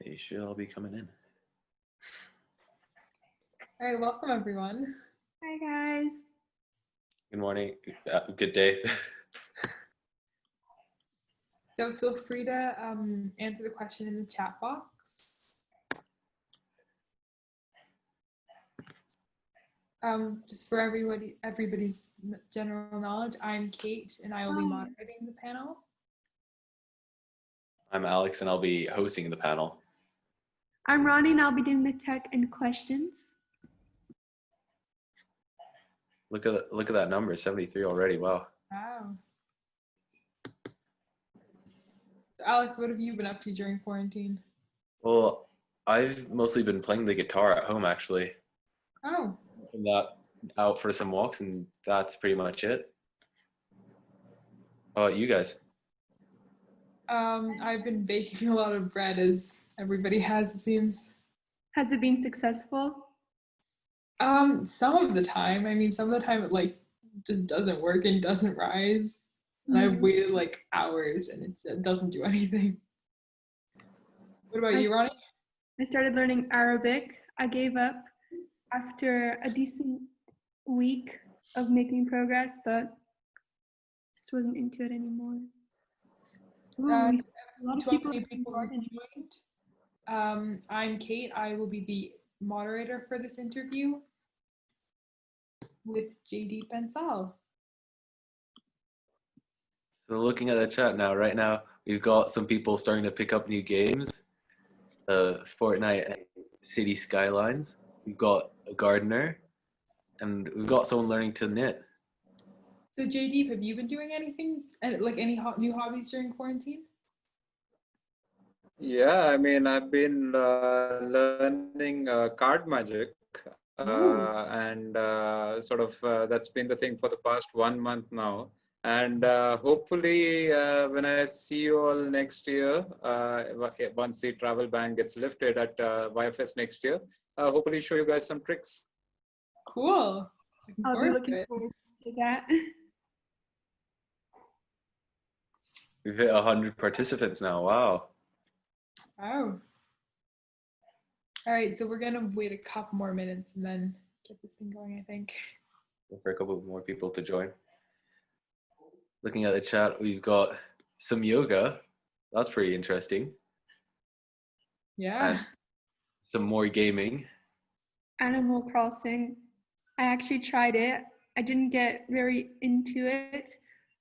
They should all be coming in. All right, welcome everyone. Hi guys. Good morning. Good day. So feel free to answer the question in the chat box. Just for everybody's general knowledge, I'm Kate and I will be moderating the panel. I'm Alex and I'll be hosting the panel. I'm Ronnie and I'll be doing the tech and questions. Look at that number, 73 already. Wow. Wow. So Alex, what have you been up to during quarantine? Well, I've mostly been playing the guitar at home actually. Oh. From that out for some walks and that's pretty much it. How about you guys? I've been baking a lot of bread, as everybody has, it seems. Has it been successful? Some of the time. I mean, some of the time it just doesn't work and doesn't rise. And I've waited like hours and it doesn't do anything. What about you, Ronnie? I started learning Arabic. I gave up after a decent week of making progress, but just wasn't into it anymore. Ooh, a lot of people joined. I'm Kate. I will be the moderator for this interview with Jaideep Bansal. So looking at the chat now, right now, we've got some people starting to pick up new games. Fortnite and City Skylines. We've got a gardener and we've got someone learning to knit. So Jaideep, have you been doing anything, like any new hobbies during quarantine? Yeah, I mean, I've been learning card magic, and that's been the thing for the past 1 month now. And hopefully, when I see you all next year, once the travel ban gets lifted at YFS next year, hopefully show you guys some tricks. Cool. I'll be looking forward to that. We've hit 100 participants now. Wow. Wow. All right, so we're gonna wait a couple more minutes and then get this thing going, I think. For a couple more people to join. Looking at the chat, we've got some yoga. That's pretty interesting. Yeah. And some more gaming. Animal Crossing. I actually tried it. I didn't get very into it,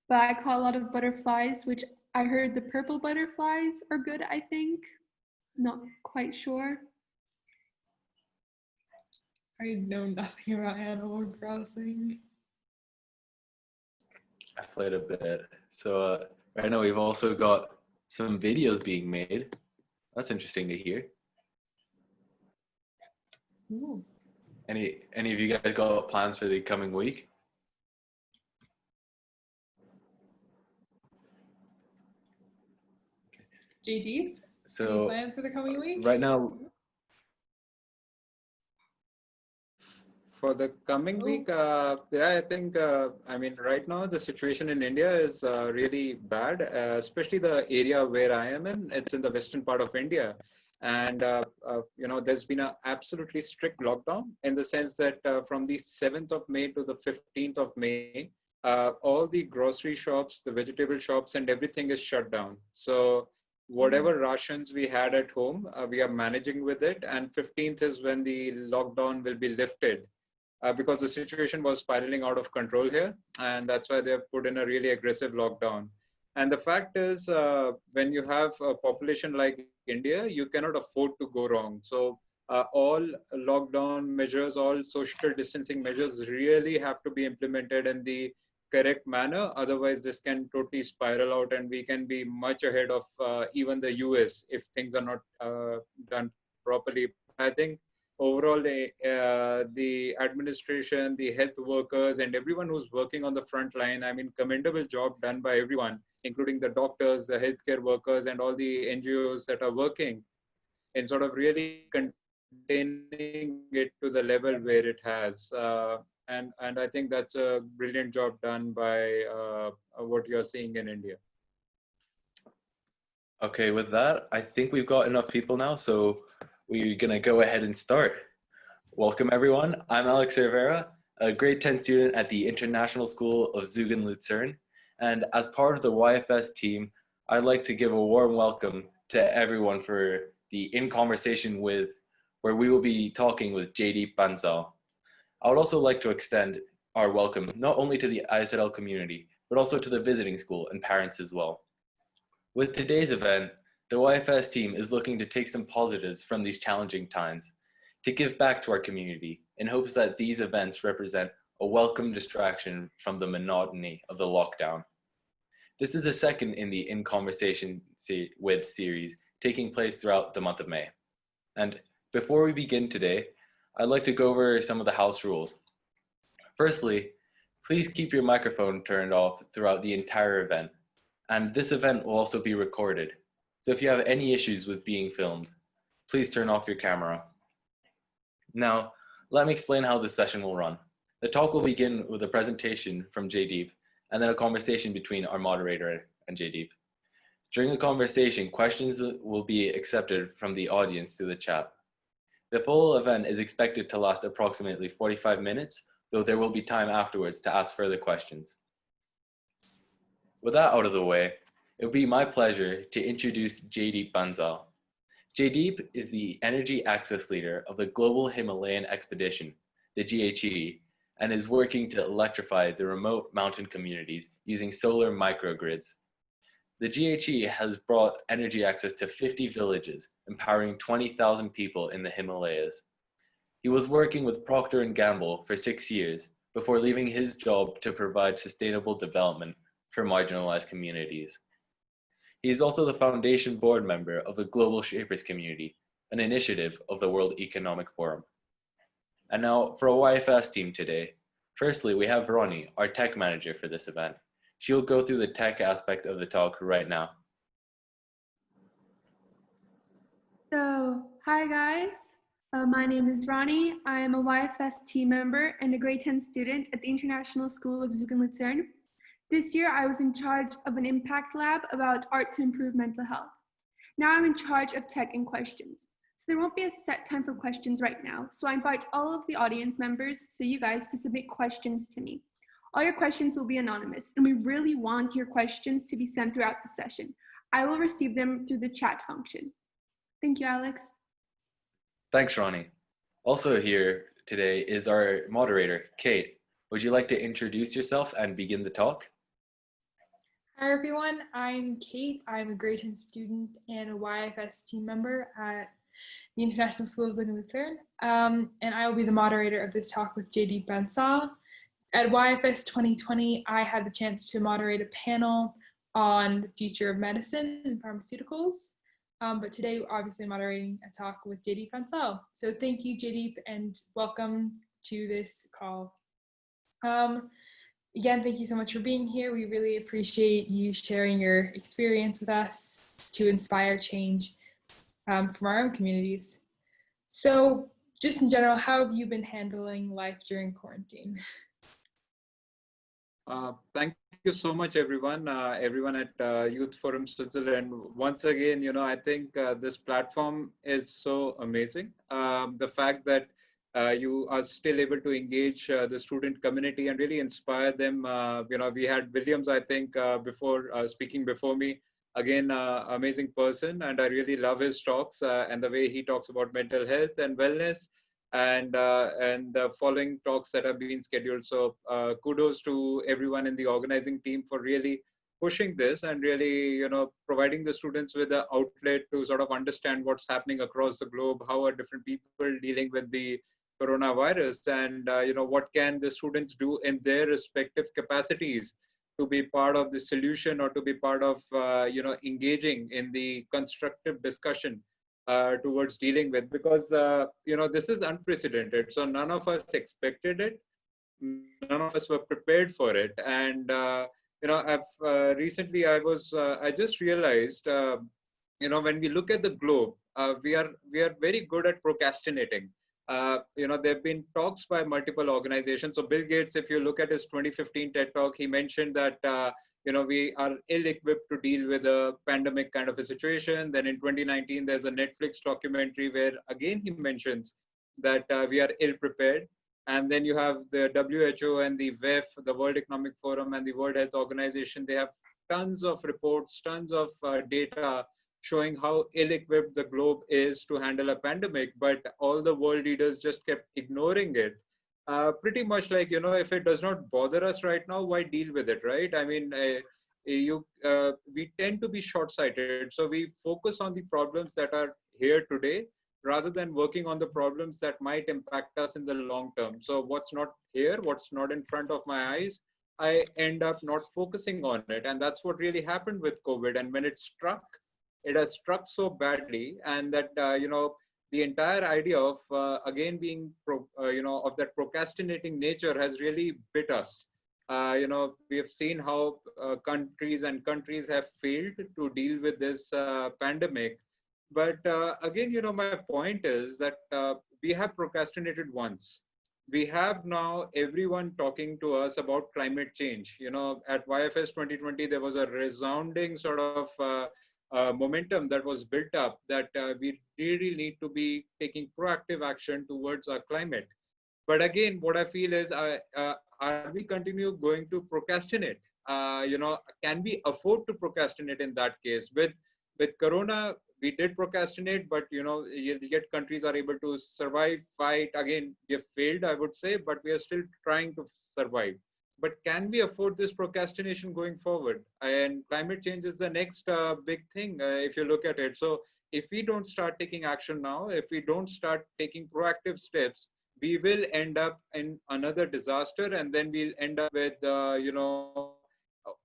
but I caught a lot of butterflies, which I heard the purple butterflies are good, I think. Not quite sure. I know nothing about Animal Crossing. I've played a bit. So right now we've also got some videos being made. That's interesting to hear. Ooh. Any of you guys got plans for the coming week? Jaideep, so any plans for the coming week? Right now, for the coming week, yeah, I think, I mean, right now the situation in India is really bad, especially the area where I am in. It's in the western part of India. And, there's been an absolutely strict lockdown in the sense that from the 7th of May to the 15th of May, all the grocery shops, the vegetable shops and everything is shut down. So whatever rations we had at home, we are managing with it. And 15th is when the lockdown will be lifted. Because the situation was spiraling out of control here. And that's why they've put in a really aggressive lockdown. And the fact is, when you have a population like India, you cannot afford to go wrong. So all lockdown measures, all social distancing measures really have to be implemented in the correct manner. Otherwise, this can totally spiral out and we can be much ahead of even the US if things are not done properly. I think overall, the administration, the health workers, and everyone who's working on the front line, I mean, commendable job done by everyone, including the doctors, the healthcare workers, and all the NGOs that are working in sort of really containing it to the level where it has. And I think that's a brilliant job done by what you're seeing in India. Okay, with that, I think we've got enough people now, so we're gonna go ahead and start. Welcome everyone. I'm Alex Cervera, a grade 10 student at the International School of Zug and Lucerne. And as part of the YFS team, I'd like to give a warm welcome to everyone for the In Conversation with, where we will be talking with Jaideep Bansal. I would also like to extend our welcome not only to the ISL community, but also to the visiting school and parents as well. With today's event, the YFS team is looking to take some positives from these challenging times to give back to our community in hopes that these events represent a welcome distraction from the monotony of the lockdown. This is the second in the In Conversation with series taking place throughout the month of May. And before we begin today, I'd like to go over some of the house rules. Firstly, please keep your microphone turned off throughout the entire event. And this event will also be recorded. So if you have any issues with being filmed, please turn off your camera. Now, let me explain how this session will run. The talk will begin with a presentation from Jaideep, and then a conversation between our moderator and Jaideep. During the conversation, questions will be accepted from the audience through the chat. The full event is expected to last approximately 45 minutes, though there will be time afterwards to ask further questions. With that out of the way, it would be my pleasure to introduce Jaideep Bansal. Jaideep is the Energy Access Leader of the Global Himalayan Expedition, the GHE, and is working to electrify the remote mountain communities using solar microgrids. The GHE has brought energy access to 50 villages, empowering 20,000 people in the Himalayas. He was working with Procter & Gamble for 6 years before leaving his job to provide sustainable development for marginalized communities. He is also the foundation board member of the Global Shapers Community, an initiative of the World Economic Forum. And now for a YFS team today. Firstly, we have Ronnie, our tech manager for this event. She'll go through the tech aspect of the talk right now. So, hi guys. My name is Ronnie. I am a YFS team member and a grade 10 student at the International School of Zug and Lucerne. This year, I was in charge of an impact lab about art to improve mental health. Now I'm in charge of tech and questions. So there won't be a set time for questions right now. So I invite all of the audience members, so you guys, to submit questions to me. All your questions will be anonymous, and we really want your questions to be sent throughout the session. I will receive them through the chat function. Thank you, Alex. Thanks, Ronnie. Also here today is our moderator, Kate. Would you like to introduce yourself and begin the talk? Hi everyone, I'm Kate. I'm a grade 10 student and a YFS team member at the International School of Zug and Lucerne. And I will be the moderator of this talk with Jaideep Bansal. At YFS 2020, I had the chance to moderate a panel on the future of medicine and pharmaceuticals. But today, we're obviously moderating a talk with Jaideep Bansal. So thank you, Jaideep, and welcome to this call. Again, thank you so much for being here. We really appreciate you sharing your experience with us to inspire change from our own communities. So just in general, how have you been handling life during quarantine? Thank you so much, everyone at Youth Forum Switzerland. Once again, I think this platform is so amazing. The fact that you are still able to engage the student community and really inspire them. We had Williams, I think, before speaking before me. Again, amazing person, and I really love his talks and the way he talks about mental health and wellness, and the following talks that have been scheduled. So kudos to everyone in the organizing team for really pushing this and really, providing the students with an outlet to sort of understand what's happening across the globe, how are different people dealing with the coronavirus, and what can the students do in their respective capacities to be part of the solution or to be part of engaging in the constructive discussion towards dealing with, because this is unprecedented. So none of us expected it, none of us were prepared for it, and I've recently I just realized when we look at the globe, we are very good at procrastinating. There have been talks by multiple organizations. So Bill Gates, if you look at his 2015 TED Talk, he mentioned that we are ill-equipped to deal with a pandemic kind of a situation. Then in 2019, there's a Netflix documentary where again he mentions that we are ill-prepared. And then you have the WHO and the WEF, the World Economic Forum and the World Health Organization. They have tons of reports, tons of data showing how ill-equipped the globe is to handle a pandemic, but all the world leaders just kept ignoring it. Pretty much like, if it does not bother us right now, why deal with it, right? I mean, we tend to be short-sighted, so we focus on the problems that are here today rather than working on the problems that might impact us in the long term. So what's not here, what's not in front of my eyes, I end up not focusing on it. And that's what really happened with COVID. And when it has struck so badly, and that, the entire idea of, again, of that procrastinating nature has really bit us. We have seen how countries have failed to deal with this pandemic. But again, my point is that we have procrastinated once. We have now everyone talking to us about climate change. At YFS 2020, there was a resounding sort of momentum that was built up that we really need to be taking proactive action towards our climate. But again, what I feel is, are we continue going to procrastinate? Can we afford to procrastinate in that case? With Corona, we did procrastinate, but yet countries are able to survive, fight. Again, we have failed, I would say, but we are still trying to survive. But can we afford this procrastination going forward? And climate change is the next big thing, if you look at it. So if we don't start taking action now, if we don't start taking proactive steps, we will end up in another disaster, and then we'll end up with,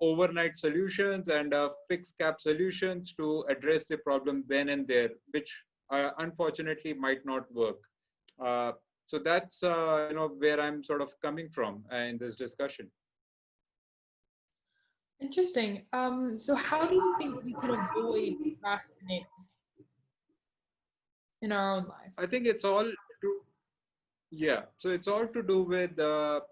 overnight solutions and fixed cap solutions to address the problem then and there, which unfortunately might not work. So that's where I'm sort of coming from in this discussion. Interesting. So how do you think we can avoid procrastinating in our own lives? I think it's all to so it's all to do with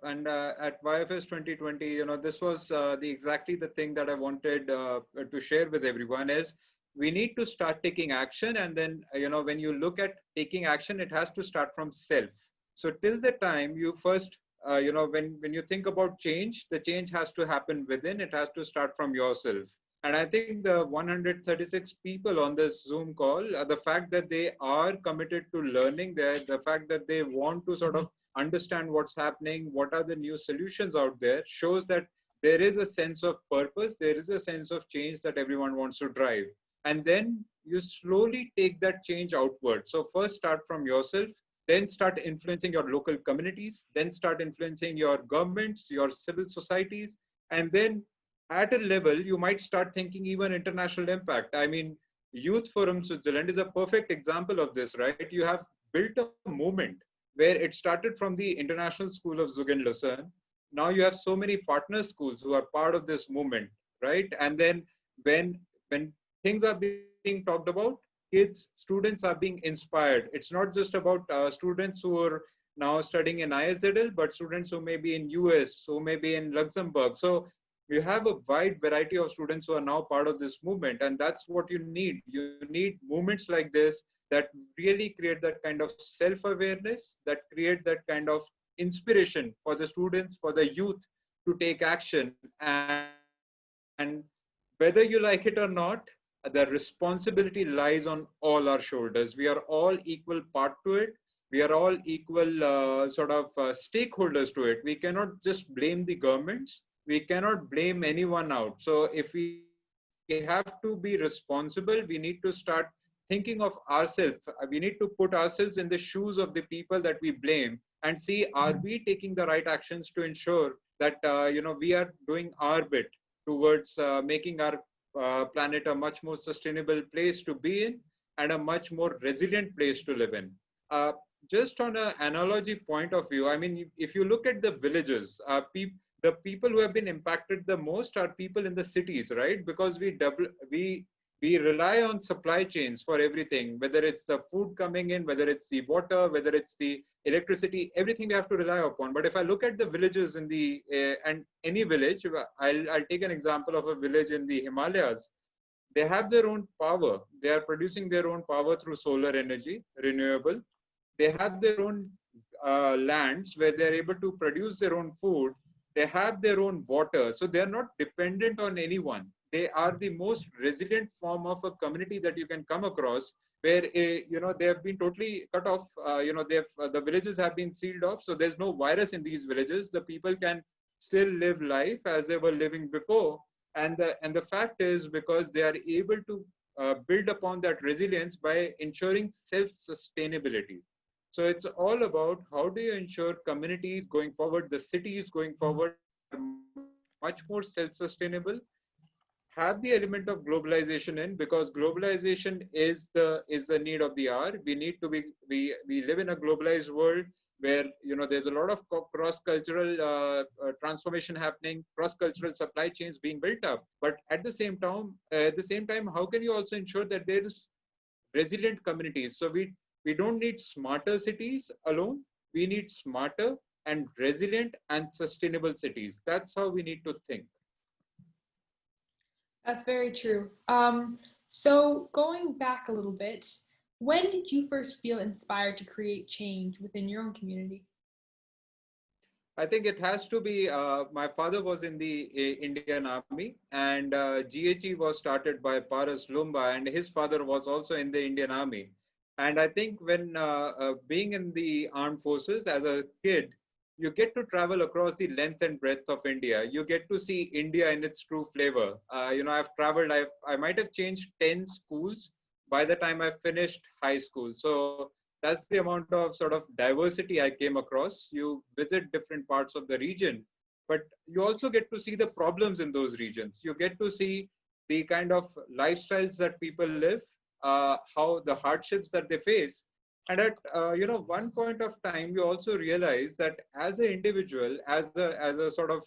and at YFS 2020, this was exactly the thing that I wanted to share with everyone is we need to start taking action, and then when you look at taking action, it has to start from self. So till the time you first when you think about change, the change has to happen within. It has to start from yourself. And I think the 136 people on this Zoom call, the fact that they are committed to learning, the fact that they want to sort of understand what's happening, what are the new solutions out there, shows that there is a sense of purpose, there is a sense of change that everyone wants to drive. And then you slowly take that change outward. So first start from yourself, then start influencing your local communities, then start influencing your governments, your civil societies, and then at a level, you might start thinking even international impact. I mean, Youth Forum Switzerland is a perfect example of this, right? You have built a movement where it started from the International School of Zug in Lucerne. Now you have so many partner schools who are part of this movement, right? And then when things are being talked about, students are being inspired. It's not just about students who are now studying in ISZL, but students who may be in US, who may be in Luxembourg. So you have a wide variety of students who are now part of this movement, and that's what you need. You need movements like this that really create that kind of self-awareness, that create that kind of inspiration for the students, for the youth to take action. And whether you like it or not, the responsibility lies on all our shoulders. We are all equal part to it. We are all equal stakeholders to it. We cannot just blame the governments. We cannot blame anyone out. So if we have to be responsible, we need to start thinking of ourselves. We need to put ourselves in the shoes of the people that we blame and see, are we taking the right actions to ensure that we are doing our bit towards making our planet a much more sustainable place to be in and a much more resilient place to live in. Just on an analogy point of view, I mean, if you look at the villages, the people who have been impacted the most are people in the cities, right? Because we we rely on supply chains for everything, whether it's the food coming in, whether it's the water, whether it's the electricity, everything we have to rely upon. But if I look at the villages in the, and any village, I'll take an example of a village in the Himalayas. They have their own power. They are producing their own power through solar energy, renewable. They have their own lands where they're able to produce their own food. They have their own water. So they're not dependent on anyone. They are the most resilient form of a community that you can come across, where they have been totally cut off. The villages have been sealed off. So there's no virus in these villages. The people can still live life as they were living before. And the fact is, because they are able to build upon that resilience by ensuring self-sustainability. So it's all about how do you ensure communities going forward, the cities going forward, are much more self-sustainable, have the element of globalization in, because globalization is the need of the hour. We need to be, we live in a globalized world where there's a lot of cross-cultural transformation happening, cross-cultural supply chains being built up. But at the same time, how can you also ensure that there is resilient communities? So we don't need smarter cities alone. We need smarter and resilient and sustainable cities. That's how we need to think. That's very true. So going back a little bit, when did you first feel inspired to create change within your own community? I think it has to be, my father was in the Indian Army, and GHE was started by Paras Lumba, and his father was also in the Indian Army. And I think when being in the armed forces as a kid, you get to travel across the length and breadth of India. You get to see India in its true flavor. I've traveled, I might have changed 10 schools by the time I finished high school. So that's the amount of sort of diversity I came across. You visit different parts of the region, but you also get to see the problems in those regions. You get to see the kind of lifestyles that people live, how the hardships that they face. And at one point of time, you also realize that as an individual, as a sort of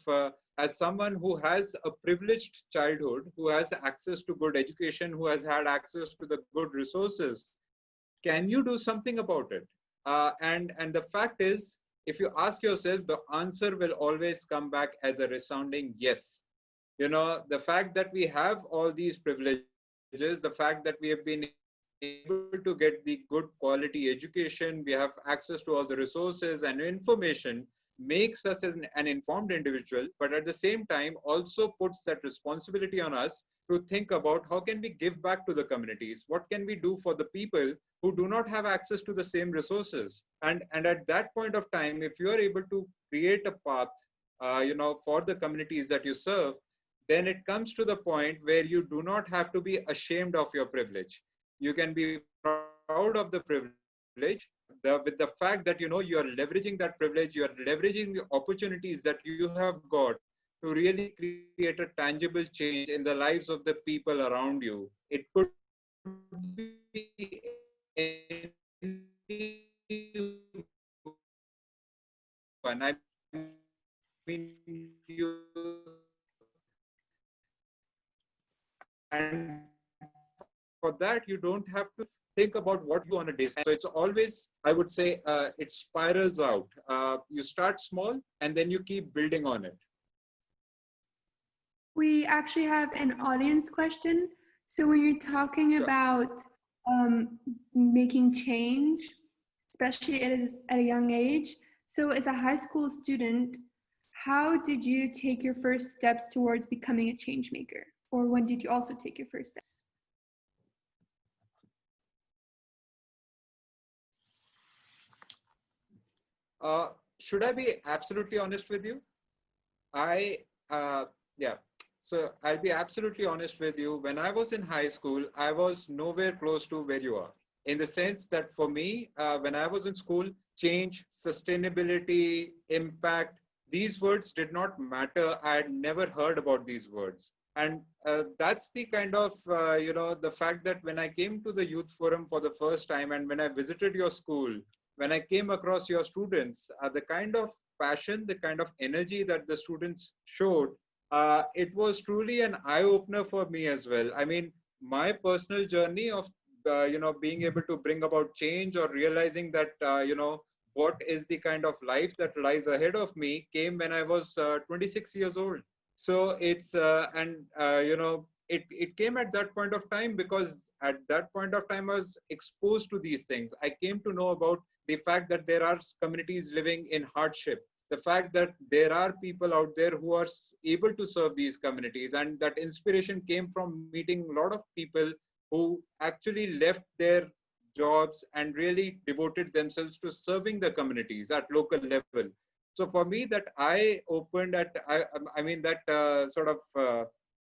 as someone who has a privileged childhood, who has access to good education, who has had access to the good resources, can you do something about it? And the fact is, if you ask yourself, the answer will always come back as a resounding yes. The fact that we have all these privileges, the fact that we have been able to get the good quality education, we have access to all the resources and information, makes us as an informed individual, but at the same time also puts that responsibility on us to think about how can we give back to the communities, what can we do for the people who do not have access to the same resources. And at that point of time, if you are able to create a path for the communities that you serve, then it comes to the point where you do not have to be ashamed of your privilege. You can be proud of the privilege, with the fact that you are leveraging that privilege, you are leveraging the opportunities that you have got to really create a tangible change in the lives of the people around you. It could be anyone. I mean, and for that, you don't have to think about what you on a day. So it's always, I would say, it spirals out. You start small and then you keep building on it. We actually have an audience question. So when you're talking about making change, especially at a young age, so as a high school student, how did you take your first steps towards becoming a change maker? Or when did you also take your first steps? Should I be absolutely honest with you? Yeah. So I'll be absolutely honest with you. When I was in high school, I was nowhere close to where you are. In the sense that for me, when I was in school, change, sustainability, impact, these words did not matter. I had never heard about these words. And that's the kind of, the fact that when I came to the youth forum for the first time and when I visited your school, when I came across your students, the kind of passion, the kind of energy that the students showed, it was truly an eye-opener for me as well. I mean, my personal journey of being able to bring about change, or realizing that what is the kind of life that lies ahead of me, came when I was 26 years old. So it's it came at that point of time, because at that point of time I was exposed to these things. I came to know about the fact that there are communities living in hardship, the fact that there are people out there who are able to serve these communities, and that inspiration came from meeting a lot of people who actually left their jobs and really devoted themselves to serving the communities at local level. So for me, that I opened at I mean that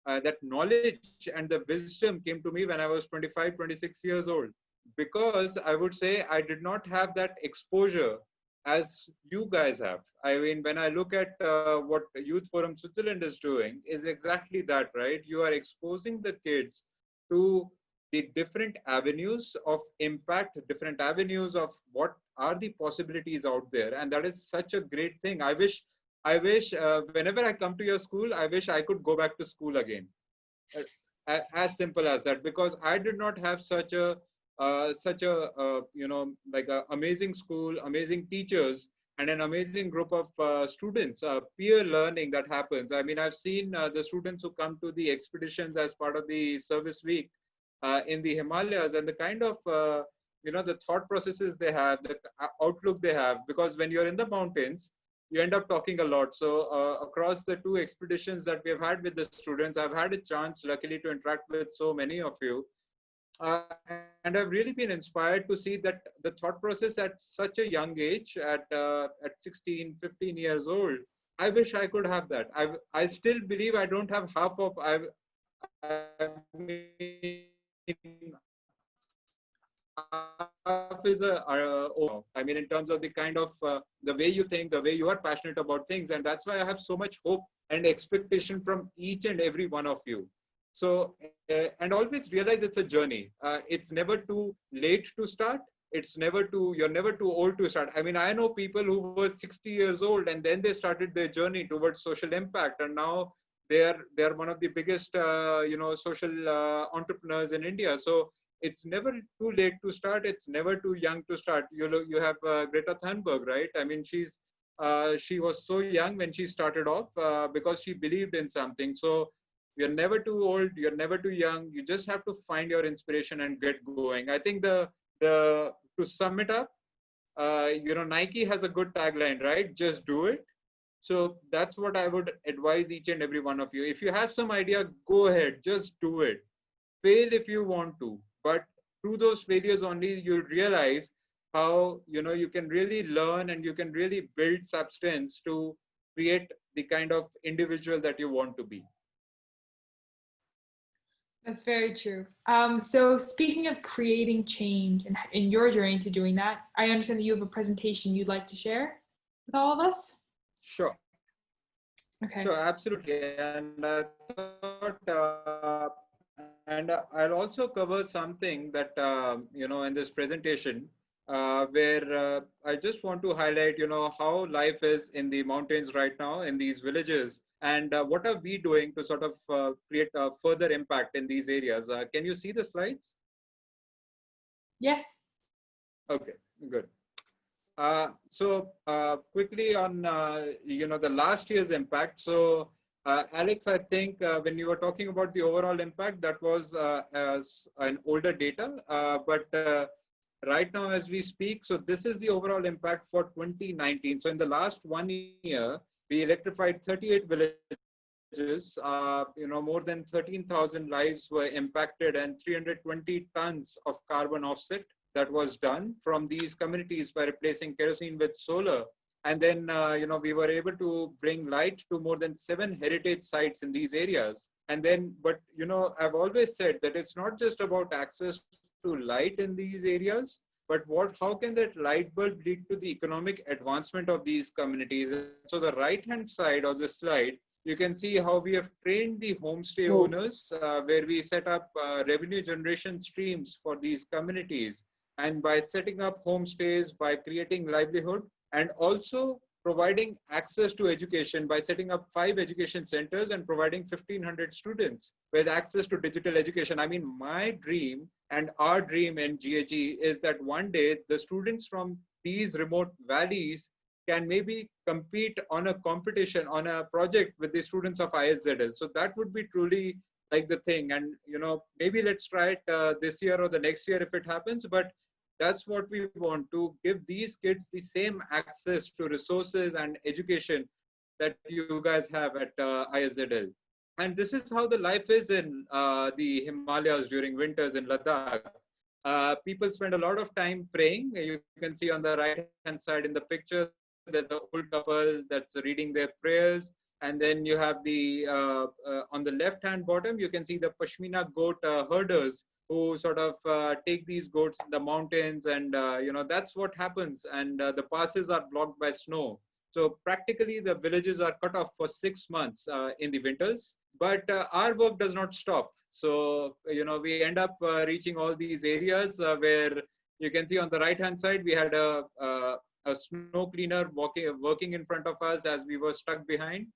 that knowledge and the wisdom came to me when I was 25, 26 years old, because I would say I did not have that exposure as you guys have. I mean, when I look at what Youth Forum Switzerland is doing, is exactly that, right? You are exposing the kids to the different avenues of impact, different avenues of what are the possibilities out there, and that is such a great thing. I wish whenever I come to your school, I wish I could go back to school again. As simple as that, because I did not have such a like a amazing school, amazing teachers, and an amazing group of students, peer learning that happens. I mean, I've seen the students who come to the expeditions as part of the service week in the Himalayas, and the kind of the thought processes they have, the outlook they have, because when you're in the mountains, you end up talking a lot. So across the two expeditions that we've had with the students, I've had a chance, luckily, to interact with so many of you. And I've really been inspired to see that the thought process at such a young age, at 16, 15 years old. I wish I could have that. I still believe I don't have half of, I mean, half is I mean, in terms of the kind of the way you think, the way you are passionate about things, and that's why I have so much hope and expectation from each and every one of you. So and always realize it's a journey. It's never too late to start. You're never too old to start. I mean, I know people who were 60 years old and then they started their journey towards social impact, and now they're one of the biggest social entrepreneurs in India. So it's never too late to start. It's never too young to start. You have Greta Thunberg, right? I mean, she was so young when she started off because she believed in something. So you're never too old. You're never too young. You just have to find your inspiration and get going. I think the to sum it up, Nike has a good tagline, right? Just do it. So that's what I would advise each and every one of you. If you have some idea, go ahead, just do it. Fail if you want to, but through those failures only you'll realize how you can really learn, and you can really build substance to create the kind of individual that you want to be. That's very true. So speaking of creating change and in your journey to doing that, I understand that you have a presentation you'd like to share with all of us. Sure. Okay. Sure, absolutely. And I thought, and I'll also cover something that, in this presentation, where I just want to highlight, how life is in the mountains right now, in these villages, and what are we doing to sort of create a further impact in these areas. Can you see the slides? Yes. Okay, good. So quickly on, the last year's impact. So Alex, I think when you were talking about the overall impact, that was as an older data, but right now as we speak, so this is the overall impact for 2019. So in the last 1 year, we electrified 38 villages, more than 13,000 lives were impacted, and 320 tons of carbon offset that was done from these communities by replacing kerosene with solar. And then, we were able to bring light to more than 7 heritage sites in these areas. And then, but, I've always said that it's not just about access to light in these areas, but how can that light bulb lead to the economic advancement of these communities? So the right-hand side of the slide, you can see how we have trained the homestay owners, where we set up revenue generation streams for these communities. And by setting up homestays, by creating livelihood, and also providing access to education by setting up 5 education centers and providing 1,500 students with access to digital education. I mean, my dream and our dream in GHE is that one day the students from these remote valleys can maybe compete on a competition, on a project with the students of ISZL. So that would be truly like the thing. And, you know, maybe let's try it this year or the next year if it happens. But that's what we want, to give these kids the same access to resources and education that you guys have at ISZL. And this is how the life is in the Himalayas during winters in Ladakh. People spend a lot of time praying. You can see on the right hand side in the picture, there's an old couple that's reading their prayers. And then you have the, on the left hand bottom, you can see the Pashmina goat herders who sort of take these goats in the mountains, and you know, that's what happens. And the passes are blocked by snow. So practically the villages are cut off for 6 months in the winters, but our work does not stop. So, you know, we end up reaching all these areas where you can see on the right hand side, we had a snow cleaner working in front of us as we were stuck behind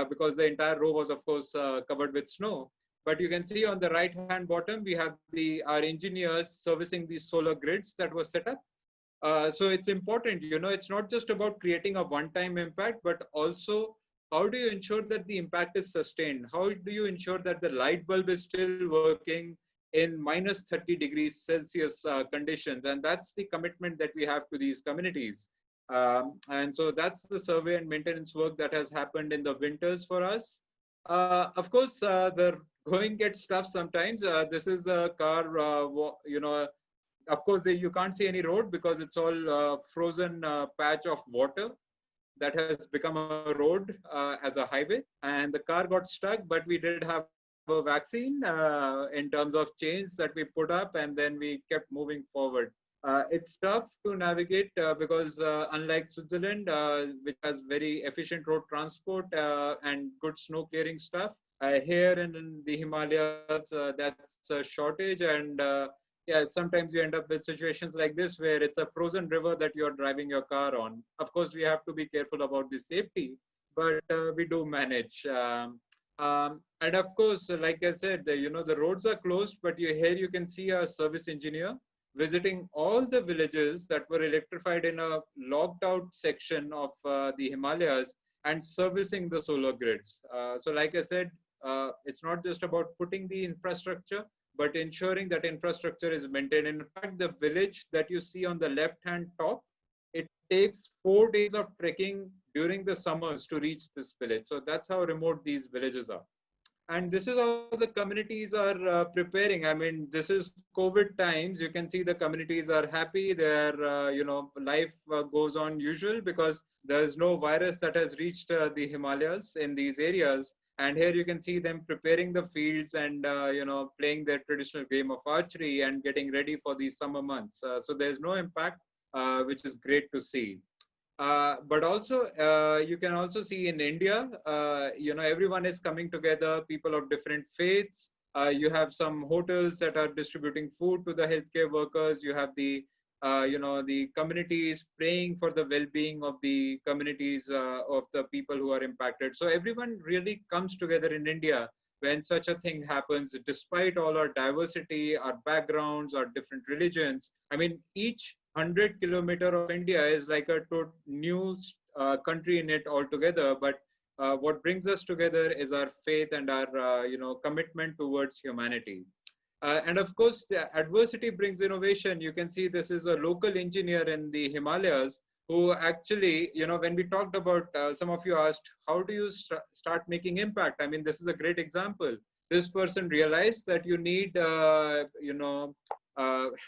because the entire row was of course covered with snow. But you can see on the right hand bottom, we have our engineers servicing these solar grids that were set up. So it's important, you know, it's not just about creating a one-time impact, but also how do you ensure that the impact is sustained? How do you ensure that the light bulb is still working in minus 30 degrees Celsius conditions? And that's the commitment that we have to these communities. And so that's the survey and maintenance work that has happened in the winters for us. Of course, the going gets tough sometimes. This is the car, you know, of course, you can't see any road because it's all frozen patch of water that has become a road as a highway. And the car got stuck, but we did have a vaccine in terms of chains that we put up, and then we kept moving forward. It's tough to navigate because unlike Switzerland, which has very efficient road transport and good snow clearing stuff, here in the Himalayas, that's a shortage. And yeah, sometimes you end up with situations like this where it's a frozen river that you're driving your car on. Of course, we have to be careful about the safety, but we do manage. And of course, like I said, you know, the roads are closed, but here you can see a service engineer visiting all the villages that were electrified in a locked out section of the Himalayas and servicing the solar grids. So like I said, it's not just about putting the infrastructure, but ensuring that infrastructure is maintained. In fact, the village that you see on the left-hand top, it takes 4 days of trekking during the summers to reach this village. So that's how remote these villages are. And this is how the communities are preparing. I mean, this is COVID times. You can see the communities are happy. Their, you know, life goes on usual because there is no virus that has reached the Himalayas in these areas. And here you can see them preparing the fields and, you know, playing their traditional game of archery and getting ready for these summer months. So there's no impact, which is great to see. But also, you can also see in India, you know, everyone is coming together, people of different faiths. You have some hotels that are distributing food to the healthcare workers. You have the, you know, the communities praying for the well-being of the communities of the people who are impacted. So everyone really comes together in India when such a thing happens, despite all our diversity, our backgrounds, our different religions. I mean, each 100 kilometers of India is like a new country in it altogether. But what brings us together is our faith and our you know, commitment towards humanity. And of course, the adversity brings innovation. You can see this is a local engineer in the Himalayas who actually, you know, when we talked about, some of you asked, how do you start making impact? I mean, this is a great example. This person realized that you need, you know,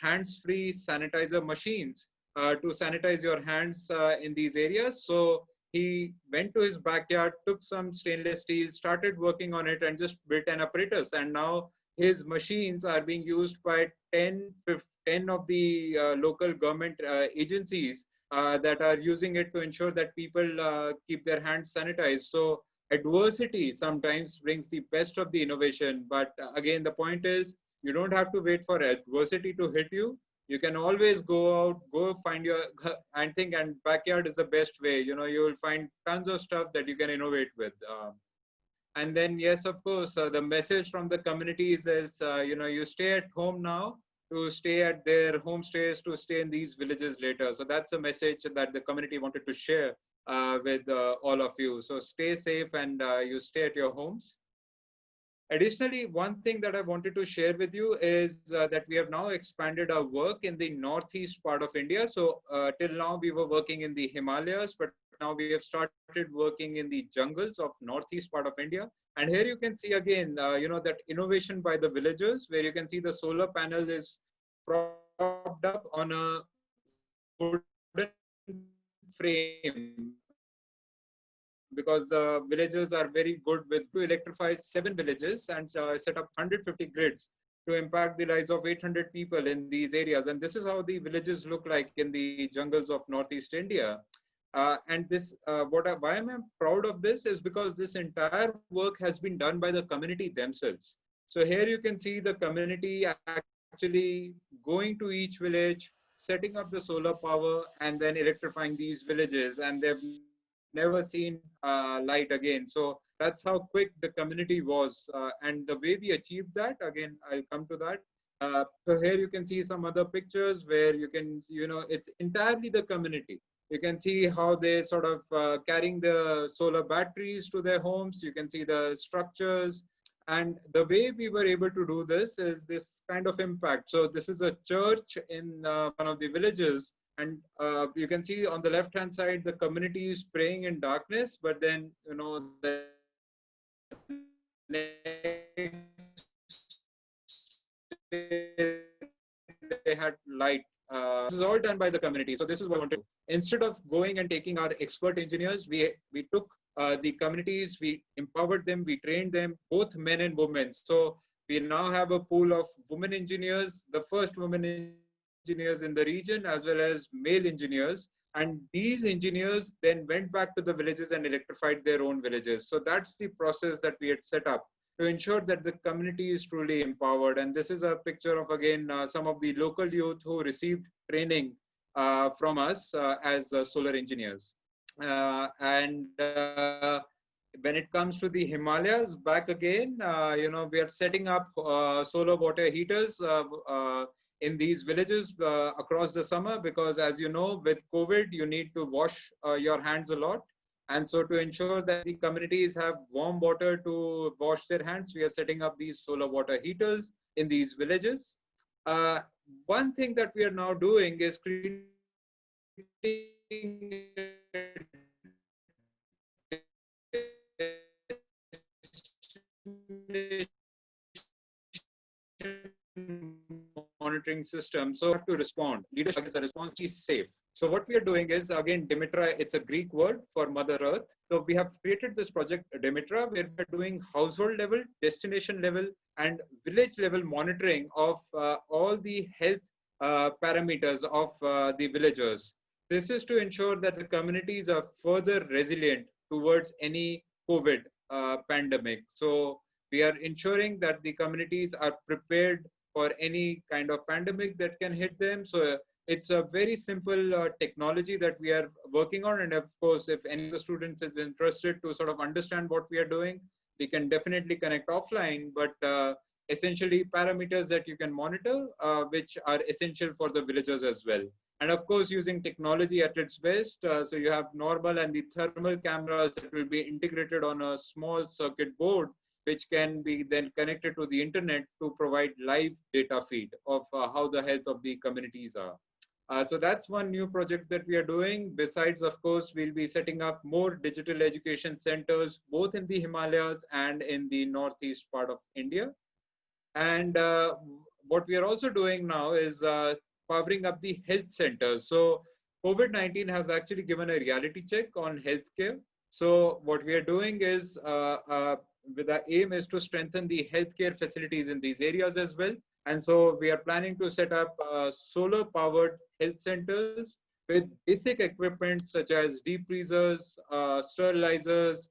hands-free sanitizer machines to sanitize your hands in these areas. So he went to his backyard, took some stainless steel, started working on it, and just built an apparatus. And now his machines are being used by 10 of the local government agencies that are using it to ensure that people keep their hands sanitized. So adversity sometimes brings the best of the innovation. But again, the point is, you don't have to wait for adversity to hit you. You can always go out, go find your, and think, and backyard is the best way. You know, you will find tons of stuff that you can innovate with. And then, yes, of course, the message from the communities is, you stay at home now to stay at their homestays, to stay in these villages later. So that's a message that the community wanted to share with all of you. So stay safe and you stay at your homes. Additionally, one thing that I wanted to share with you is that we have now expanded our work in the northeast part of India. So till now we were working in the Himalayas, but now we have started working in the jungles of northeast part of India. And here you can see again, that innovation by the villagers, where you can see the solar panel is propped up on a wooden frame, because the villagers are very good with to electrify 7 villages and set up 150 grids to impact the lives of 800 people in these areas. And this is how the villages look like in the jungles of Northeast India. And this, why am I proud of this is because this entire work has been done by the community themselves. So here you can see the community actually going to each village, setting up the solar power, and then electrifying these villages. And they've never seen light again. So that's how quick the community was. And the way we achieved that, again, I'll come to that. So here you can see some other pictures where you can, it's entirely the community. You can see how they sort of carrying the solar batteries to their homes. You can see the structures. And the way we were able to do this is this kind of impact. So this is a church in one of the villages. And you can see on the left-hand side, the community is praying in darkness, but then, the they had light. This is all done by the community. So this is what I wanted to do. Instead of going and taking our expert engineers, we took the communities, we empowered them, we trained them, both men and women. So we now have a pool of women engineers, the first women engineers in the region, as well as male engineers. And these engineers then went back to the villages and electrified their own villages. So that's the process that we had set up to ensure that the community is truly empowered. And this is a picture of, again, some of the local youth who received training from us as solar engineers. When it comes to the Himalayas, back again, we are setting up solar water heaters in these villages across the summer, because as you know, with COVID, you need to wash your hands a lot. And so to ensure that the communities have warm water to wash their hands, we are setting up these solar water heaters in these villages. One thing that we are now doing is creating monitoring system. So we have to respond. Leadership is a response is safe. So what we are doing is, again, Dimitra, it's a Greek word for Mother Earth. So we have created this project Dimitra, where we're doing household level, destination level, and village level monitoring of all the health parameters of the villagers. This is to ensure that the communities are further resilient towards any COVID pandemic. So we are ensuring that the communities are prepared for any kind of pandemic that can hit them. So it's a very simple technology that we are working on. And of course, if any of the students is interested to sort of understand what we are doing, we can definitely connect offline. But essentially parameters that you can monitor, which are essential for the villagers as well. And of course, using technology at its best. So you have normal and the thermal cameras that will be integrated on a small circuit board, which can be then connected to the internet to provide live data feed of how the health of the communities are. So that's one new project that we are doing. Besides, of course, we'll be setting up more digital education centers, both in the Himalayas and in the northeast part of India. And what we are also doing now is powering up the health centers. So COVID-19 has actually given a reality check on healthcare. So what we are doing is, with the aim is to strengthen the healthcare facilities in these areas as well. And so we are planning to set up solar powered health centers with basic equipment such as deep freezers, sterilizers,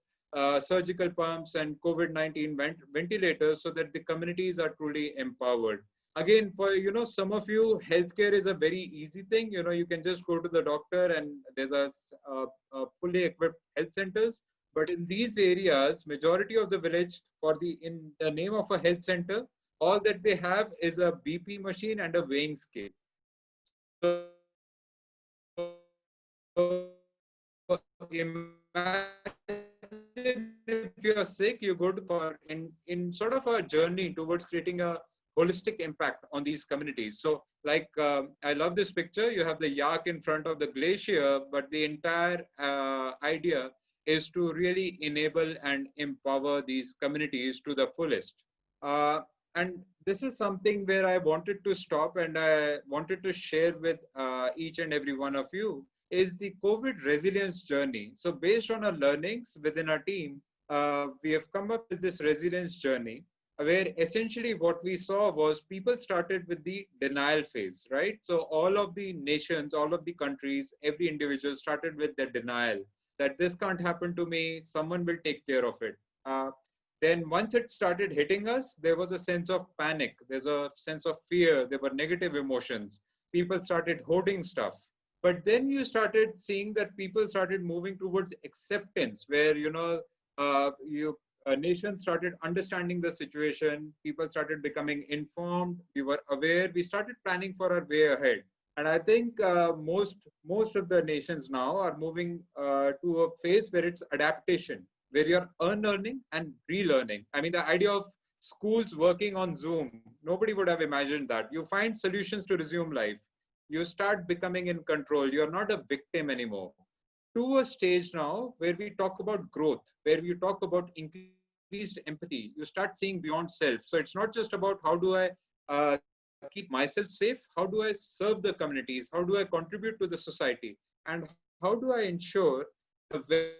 surgical pumps, and COVID-19 ventilators, so that the communities are truly empowered. again, for some of you, healthcare is a very easy thing. You can just go to the doctor and there's a fully equipped health centers. But in these areas, majority of the village, in the name of a health center, all that they have is a BP machine and a weighing scale. So imagine if you're sick, you go to in sort of a journey towards creating a holistic impact on these communities. So like I love this picture. You have the yak in front of the glacier, but the entire idea is to really enable and empower these communities to the fullest. Uh, and this is something where I wanted to stop and I wanted to share with each and every one of you is the COVID resilience journey. So based on our learnings within our team, we have come up with this resilience journey where essentially what we saw was people started with the denial phase, right? So all of the nations, all of the countries, every individual started with the denial that this can't happen to me, someone will take care of it. Then once it started hitting us, there was a sense of panic, there's a sense of fear, there were negative emotions. People started hoarding stuff. But then you started seeing that people started moving towards acceptance, where nations started understanding the situation. People started becoming informed. We were aware. We started planning for our way ahead. And I think most of the nations now are moving to a phase where it's adaptation, where you're unlearning and relearning. I mean, the idea of schools working on Zoom, nobody would have imagined that. You find solutions to resume life. You start becoming in control. You're not a victim anymore. To a stage now where we talk about growth, where we talk about increased empathy. You start seeing beyond self. So it's not just about how do I keep myself safe, how do I serve the communities, how do I contribute to the society, and how do I ensure the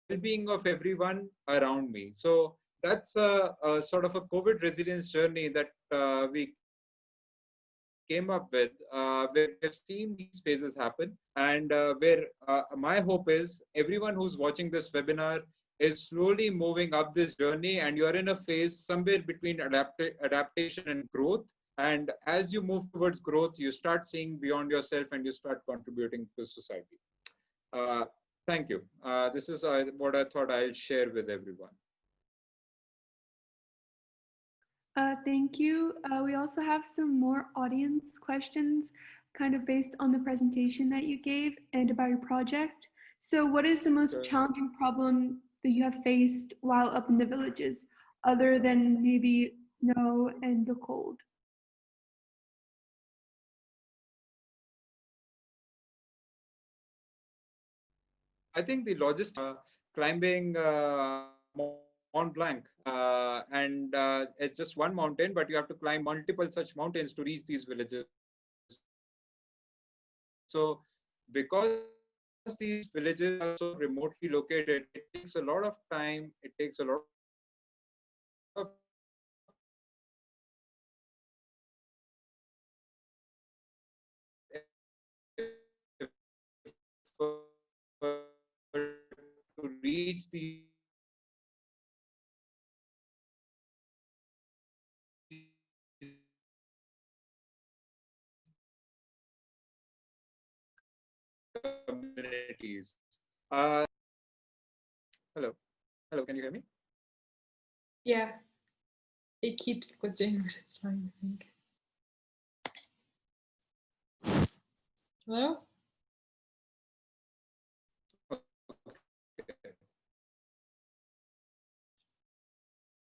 well-being of everyone around me. So that's a sort of a COVID resilience journey that we came up with, where we have seen these phases happen, and my hope is everyone who's watching this webinar is slowly moving up this journey, and you're in a phase somewhere between adaptation and growth. And as you move towards growth, you start seeing beyond yourself and you start contributing to society. Uh, Thank you. This is what I thought I'll share with everyone. Thank you. We also have some more audience questions, kind of based on the presentation that you gave and about your project. So what is the most Sure. challenging problem that you have faced while up in the villages, other than maybe snow and the cold? I think the logistics, climbing Mont Blanc, and it's just one mountain, but you have to climb multiple such mountains to reach these villages. So because these villages are so remotely located, it takes a lot of time, it takes a lot of effort, and to reach these communities. Hello, hello, can you hear me? Yeah, it keeps glitching, but it's fine, I think. Hello?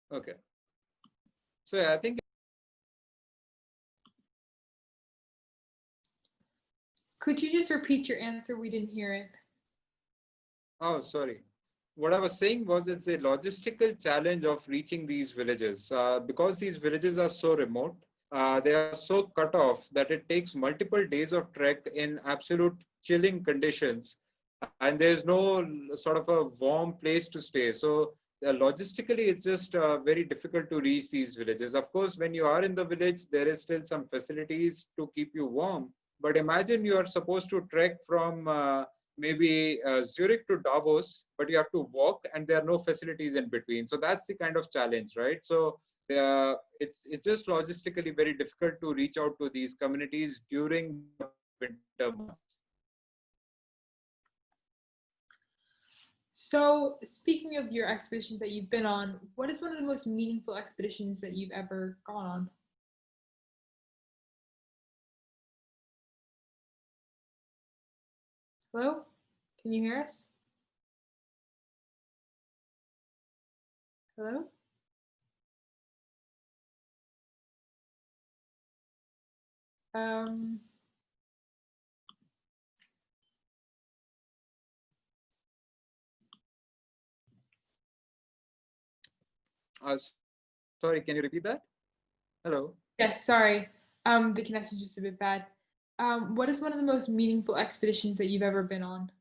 Okay. So yeah, I think. Could you just repeat your answer? We didn't hear it. Oh, sorry. What I was saying was it's a logistical challenge of reaching these villages because these villages are so remote. They are so cut off that it takes multiple days of trek in absolute chilling conditions, and there's no sort of a warm place to stay. So logistically, it's just very difficult to reach these villages. Of course, when you are in the village, there is still some facilities to keep you warm. But imagine you are supposed to trek from maybe Zurich to Davos, but you have to walk and there are no facilities in between. So that's the kind of challenge, right? So it's just logistically very difficult to reach out to these communities during the winter months. So, speaking of your expeditions that you've been on, what is one of the most meaningful expeditions that you've ever gone on? Hello? Can you hear us? Hello? Um, Sorry, can you repeat that? Hello. yes, sorry. The connection's just a bit bad. What is one of the most meaningful expeditions that you've ever been on?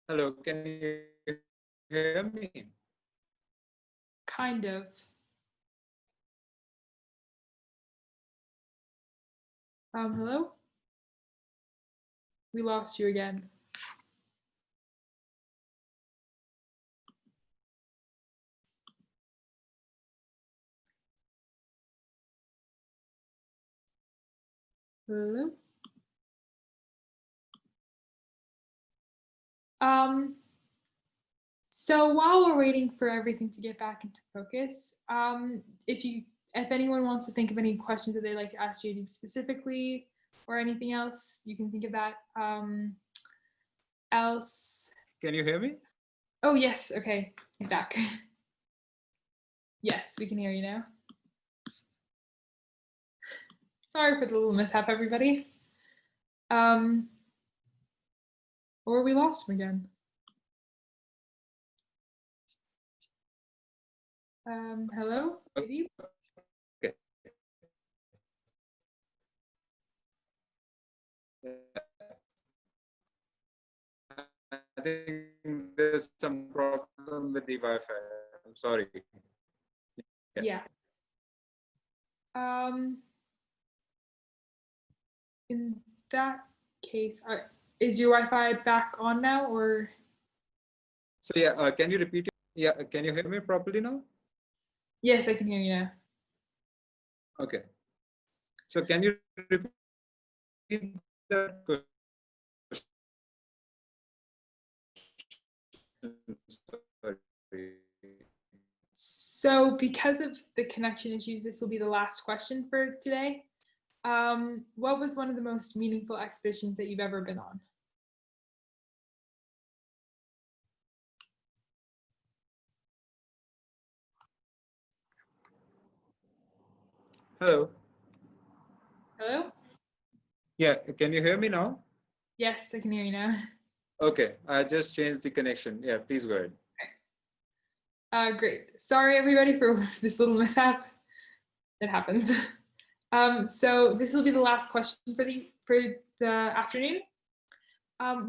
Hello, can you hear me? Kind of. Hello? We lost you again. Hello? So while we're waiting for everything to get back into focus, if anyone wants to think of any questions that they'd like to ask Jaideep specifically or anything else, you can think of that. Else. Can you hear me? Oh yes, okay, he's back. Yes, we can hear you now. Sorry for the little mishap, everybody. Or we lost him again. Hello, Jaideep? Okay. I think there's some problem with the Wi-Fi. I'm sorry. Yeah. In that case, is your Wi-Fi back on now, or? So yeah, can you repeat it? Yeah, can you hear me properly now? Yes, I can hear you now. Okay. So can you repeat that question? Sorry. So because of the connection issues, this will be the last question for today. What was one of the most meaningful expeditions that you've ever been on? Hello. Hello? Yeah, can you hear me now? Yes, I can hear you now. Okay, I just changed the connection. Yeah, please go ahead. Great. Sorry, everybody, for this little mishap. It happens. So this will be the last question for the afternoon.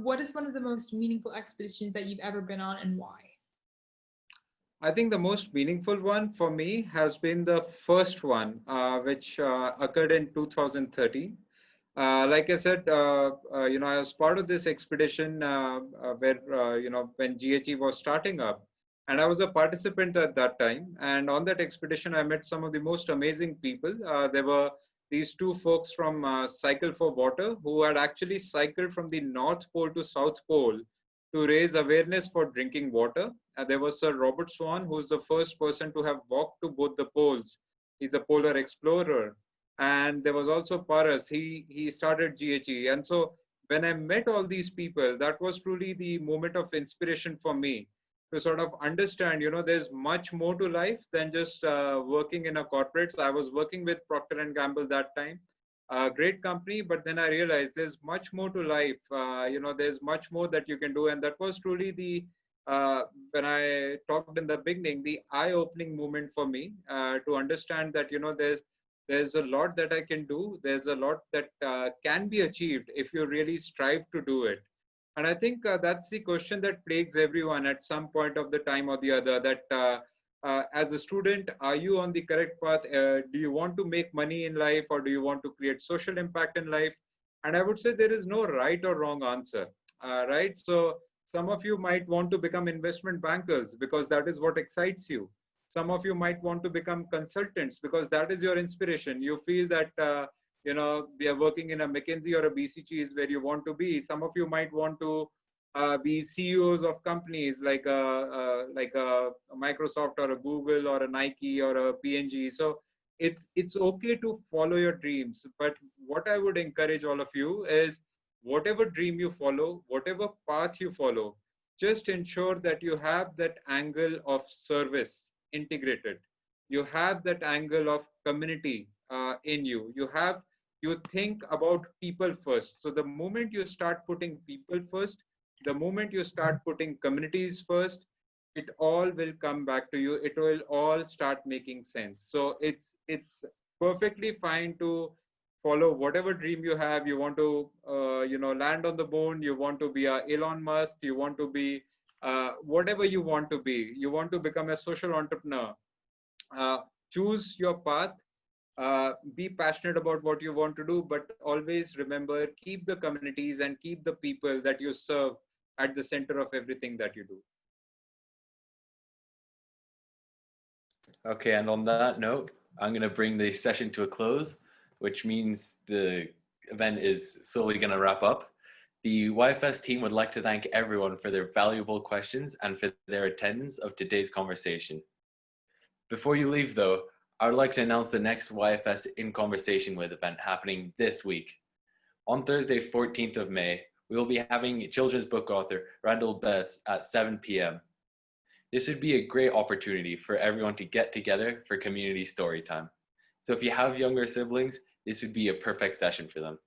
What is one of the most meaningful expeditions that you've ever been on, and why? I think the most meaningful one for me has been the first one, which occurred in 2013. Like I said, I was part of this expedition where, when GHE was starting up, and I was a participant at that time. And on that expedition, I met some of the most amazing people. There were these two folks from Cycle for Water who had actually cycled from the North Pole to South Pole to raise awareness for drinking water. There was Sir Robert Swan, who's the first person to have walked to both the poles. He's a polar explorer. And there was also Paras. He started GHE. And so when I met all these people, that was truly the moment of inspiration for me to sort of understand, there's much more to life than just working in a corporate. So I was working with Procter and Gamble that time, a great company, but then I realized there's much more to life. There's much more that you can do. And that was truly the, when I talked in the beginning, the eye-opening moment for me to understand that, there's a lot that I can do. There's a lot that can be achieved if you really strive to do it. And I think that's the question that plagues everyone at some point of the time or the other, that as a student, are you on the correct path? Do you want to make money in life, or do you want to create social impact in life? And I would say there is no right or wrong answer. right? So some of you might want to become investment bankers because that is what excites you. Some of you might want to become consultants because that is your inspiration. You feel that we are working in a McKinsey or a BCG is where you want to be. Some of you might want to be CEOs of companies like a Microsoft or a Google or a Nike or a P&G. So it's okay to follow your dreams. But what I would encourage all of you is whatever dream you follow, whatever path you follow, just ensure that you have that angle of service integrated. You have that angle of community in you. You think about people first. So the moment you start putting people first, the moment you start putting communities first, it all will come back to you. It will all start making sense. So it's perfectly fine to follow whatever dream you have. You want to land on the moon, you want to be a Elon Musk, you want to be whatever you want to be, you want to become a social entrepreneur. uh, Choose your path. Be passionate about what you want to do, but always remember, keep the communities and keep the people that you serve at the center of everything that you do. Okay, and on that note, I'm going to bring the session to a close, which means the event is slowly going to wrap up. The YFS team would like to thank everyone for their valuable questions and for their attendance of today's conversation. Before you leave, though, I would like to announce the next YFS In Conversation With event happening this week. On Thursday, 14th of May, we will be having children's book author Randall Betts at 7 p.m. This would be a great opportunity for everyone to get together for community story time. So if you have younger siblings, this would be a perfect session for them.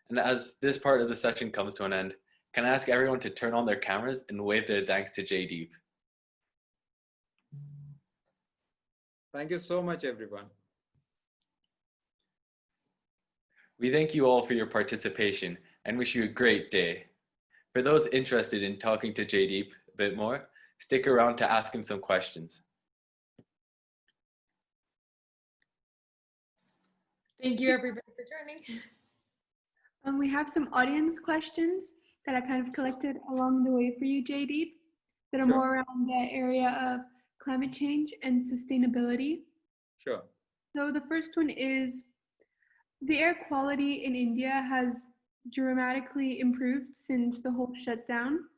And as this part of the session comes to an end, can I ask everyone to turn on their cameras and wave their thanks to Jaideep? Thank you so much, everyone. We thank you all for your participation and wish you a great day. For those interested in talking to Jaideep a bit more, stick around to ask him some questions. Thank you everybody for joining. We have some audience questions that I kind of collected along the way for you, Jaideep, that are Sure. more around the area of climate change and sustainability. Sure. So the first one is, the air quality in India has dramatically improved since the whole shutdown.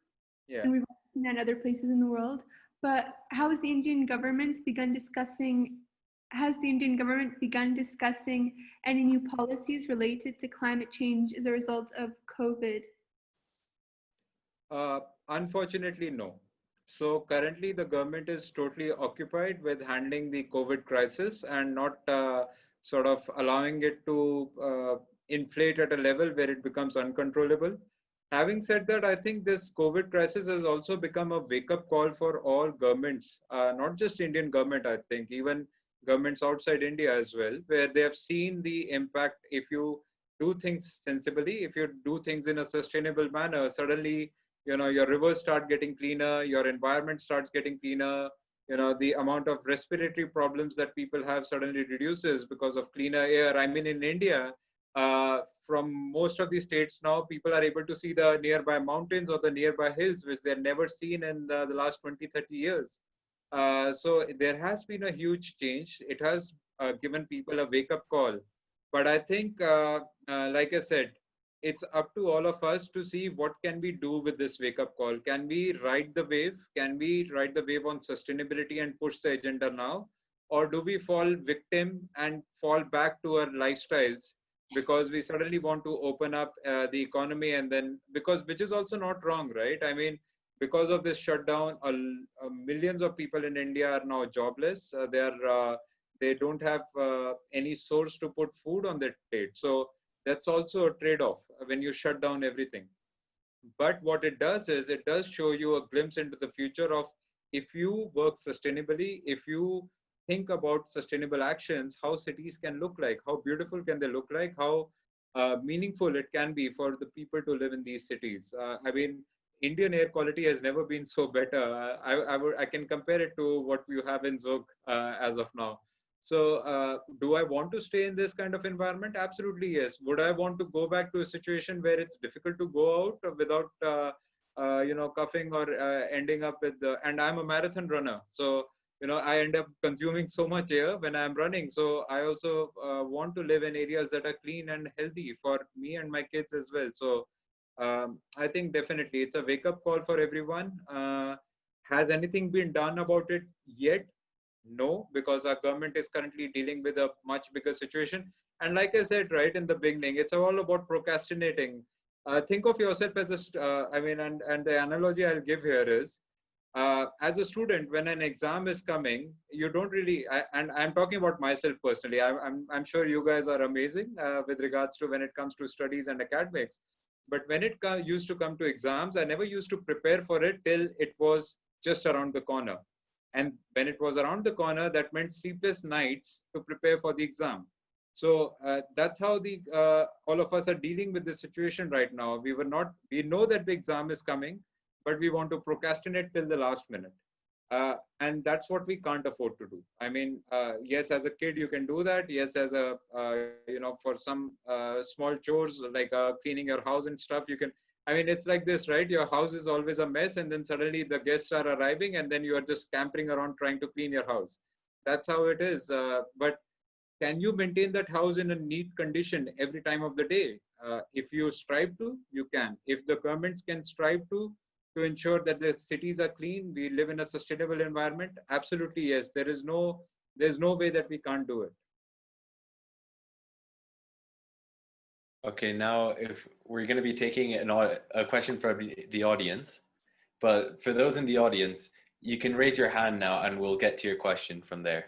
Yeah. And we've also seen that in other places in the world. But has the Indian government begun discussing any new policies related to climate change as a result of COVID? Unfortunately, no. So currently, the government is totally occupied with handling the COVID crisis and not sort of allowing it to inflate at a level where it becomes uncontrollable. Having said that, I think this COVID crisis has also become a wake-up call for all governments, not just Indian government. I think even governments outside India as well, where they have seen the impact. If you do things sensibly, if you do things in a sustainable manner, suddenly your rivers start getting cleaner, your environment starts getting cleaner, the amount of respiratory problems that people have suddenly reduces because of cleaner air. I mean, in India, from most of the states now, people are able to see the nearby mountains or the nearby hills, which they've never seen in the last 20-30 years. So there has been a huge change. It has given people a wake-up call. But I think, like I said, it's up to all of us to see what can we do with this wake-up call. Can we ride the wave? Can we ride the wave on sustainability and push the agenda now? Or do we fall victim and fall back to our lifestyles because we suddenly want to open up the economy, and then which is also not wrong, right? I mean, because of this shutdown, millions of people in India are now jobless. They don't have any source to put food on their plate. So that's also a trade-off when you shut down everything. But what it does is it does show you a glimpse into the future of, if you work sustainably, if you think about sustainable actions, how cities can look like, how beautiful can they look like, how meaningful it can be for the people to live in these cities. I mean, Indian air quality has never been so better. I can compare it to what you have in Zug as of now. So do I want to stay in this kind of environment? Absolutely yes. Would I want to go back to a situation where it's difficult to go out without coughing or ending up with and I'm a marathon runner, so I end up consuming so much air when I'm running. So I also want to live in areas that are clean and healthy for me and my kids as well. So I think definitely it's a wake up call for everyone. Has anything been done about it yet? No, because our government is currently dealing with a much bigger situation. And like I said right in the beginning, it's all about procrastinating. Think of yourself as and the analogy I'll give here is, as a student, when an exam is coming, you don't really, and I'm talking about myself personally. I'm sure you guys are amazing with regards to when it comes to studies and academics. But when it used to come to exams, I never used to prepare for it till it was just around the corner. And when it was around the corner, that meant sleepless nights to prepare for the exam. So that's how the all of us are dealing with the situation right now. We know that the exam is coming, but we want to procrastinate till the last minute. And that's what we can't afford to do. I mean, yes, as a kid, you can do that. Yes, as a, for some small chores like cleaning your house and stuff, you can. I mean, it's like this, right? Your house is always a mess, and then suddenly the guests are arriving, and then you are just scampering around trying to clean your house. That's how it is. But can you maintain that house in a neat condition every time of the day? If you strive to, you can. If the governments can strive to ensure that the cities are clean, we live in a sustainable environment, absolutely yes. There's no way that we can't do it. Okay, now if we're going to be taking a question from the audience, but for those in the audience, you can raise your hand now and we'll get to your question from there.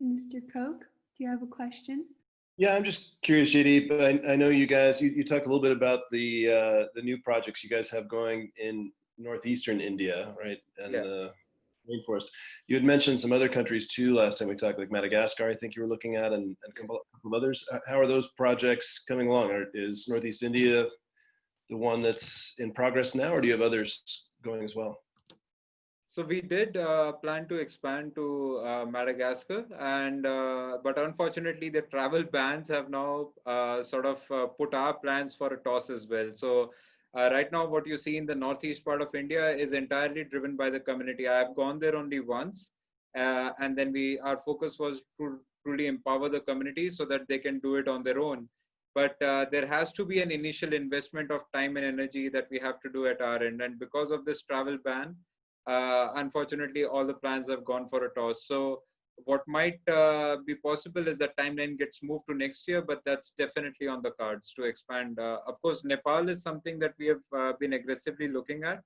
Mr. Koch, do you have a question? Yeah, I'm just curious, JD, but I know you guys, you talked a little bit about the new projects you guys have going in northeastern India, right? And Yeah. the rainforest. You had mentioned some other countries too last time we talked, like Madagascar, I think you were looking at, and a couple of others. How are those projects coming along? Is Northeast India the one that's in progress now, or do you have others going as well? So we did plan to expand to Madagascar, and but unfortunately the travel bans have now put our plans for a toss as well. So right now what you see in the northeast part of India is entirely driven by the community. I have gone there only once, and then our focus was to truly empower the community so that they can do it on their own. But there has to be an initial investment of time and energy that we have to do at our end, and because of this travel ban, unfortunately, all the plans have gone for a toss. So what might be possible is that timeline gets moved to next year, but that's definitely on the cards to expand. Of course, Nepal is something that we have been aggressively looking at,